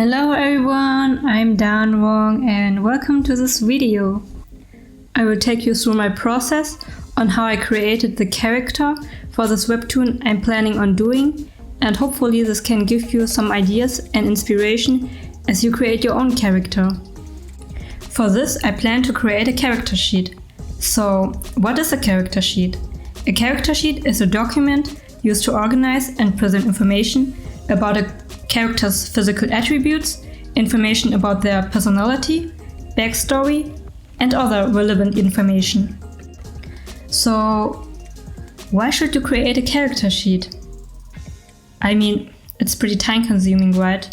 Hello everyone, I'm Daan-Wong and welcome to this video. I will take you through my process on how I created the character for this webtoon I'm planning on doing, and hopefully this can give you some ideas and inspiration as you create your own character. For this I plan to create a character sheet. So what is a character sheet? A character sheet is a document used to organize and present information about a character's physical attributes, information about their personality, backstory, and other relevant information. So, why should you create a character sheet? I mean, it's pretty time consuming, right?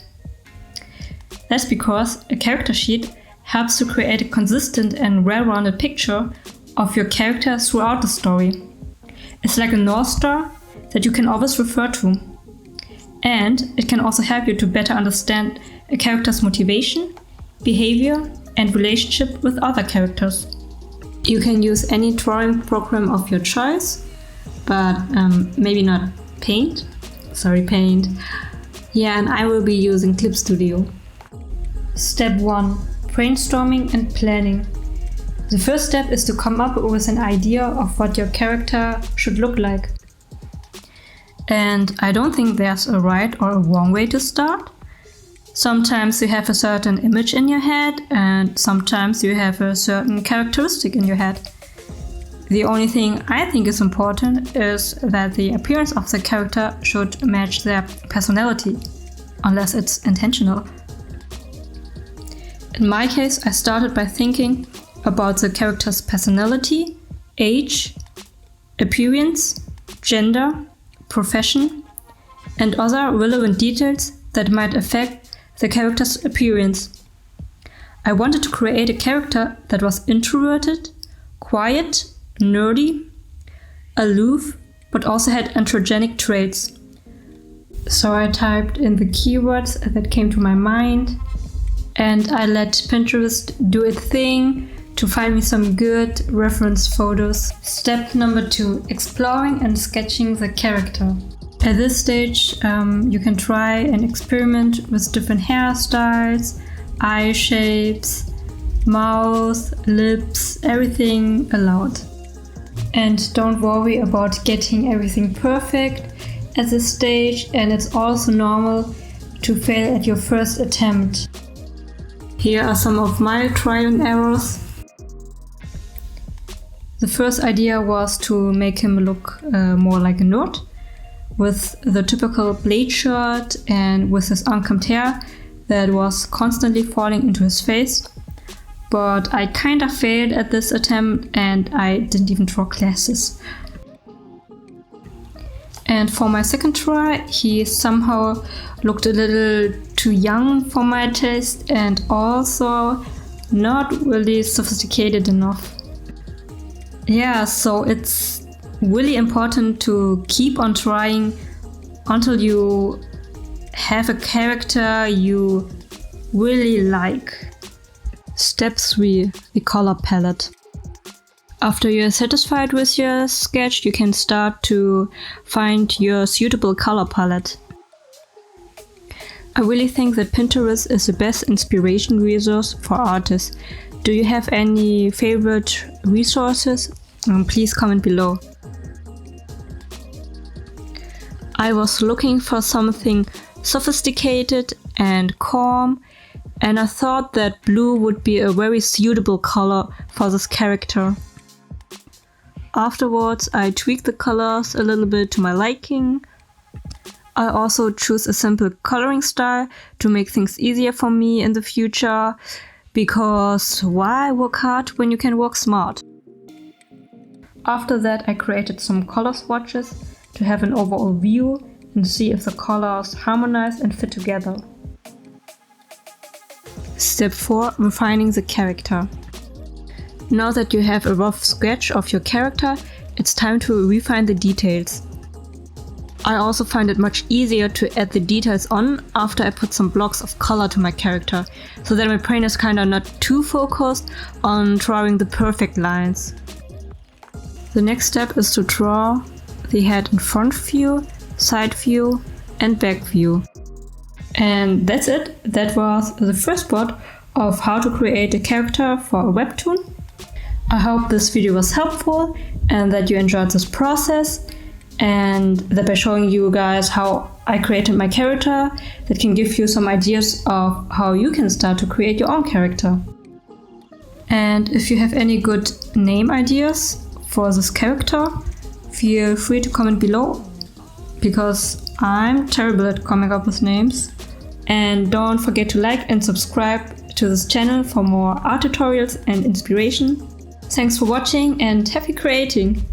That's because a character sheet helps to create a consistent and well-rounded picture of your character throughout the story. It's like a North Star that you can always refer to. And it can also help you to better understand a character's motivation, behavior, and relationship with other characters. You can use any drawing program of your choice, but maybe not Paint. Paint. Yeah, and I will be using Clip Studio. Step 1. Brainstorming and planning. The first step is to come up with an idea of what your character should look like. And I don't think there's a right or a wrong way to start. Sometimes you have a certain image in your head, and sometimes you have a certain characteristic in your head. The only thing I think is important is that the appearance of the character should match their personality, unless it's intentional. In my case, I started by thinking about the character's personality, age, appearance, gender, profession, and other relevant details that might affect the character's appearance. I wanted to create a character that was introverted, quiet, nerdy, aloof, but also had androgenic traits. So I typed in the keywords that came to my mind, and I let Pinterest do its thing to find me some good reference photos. Step number 2, exploring and sketching the character. At this stage, you can try and experiment with different hairstyles, eye shapes, mouth, lips, everything allowed. And don't worry about getting everything perfect at this stage, and it's also normal to fail at your first attempt. Here are some of my trial and errors. The first idea was to make him look more like a nerd, with the typical plaid shirt and with his unkempt hair that was constantly falling into his face. But I kinda failed at this attempt and I didn't even draw glasses. And for my second try, he somehow looked a little too young for my taste and also not really sophisticated enough. Yeah, so it's really important to keep on trying until you have a character you really like. Step 3. The color palette. After you're satisfied with your sketch, you can start to find your suitable color palette. I really think that Pinterest is the best inspiration resource for artists. Do you have any favorite resources? Please comment below. I was looking for something sophisticated and calm, and I thought that blue would be a very suitable color for this character. Afterwards, I tweaked the colors a little bit to my liking. I also choose a simple coloring style to make things easier for me in the future, because why work hard when you can work smart? After that, I created some color swatches to have an overall view and see if the colors harmonize and fit together. Step 4. Refining the character. Now that you have a rough sketch of your character, it's time to refine the details. I also find it much easier to add the details on after I put some blocks of color to my character, so that my brain is kinda not too focused on drawing the perfect lines. The next step is to draw the head in front view, side view, and back view. And that's it. That was the first part of how to create a character for a webtoon. I hope this video was helpful and that you enjoyed this process, and that by showing you guys how I created my character, that can give you some ideas of how you can start to create your own character. And if you have any good name ideas for this character, feel free to comment below, because I'm terrible at coming up with names. And don't forget to like and subscribe to this channel for more art tutorials and inspiration. Thanks for watching and happy creating!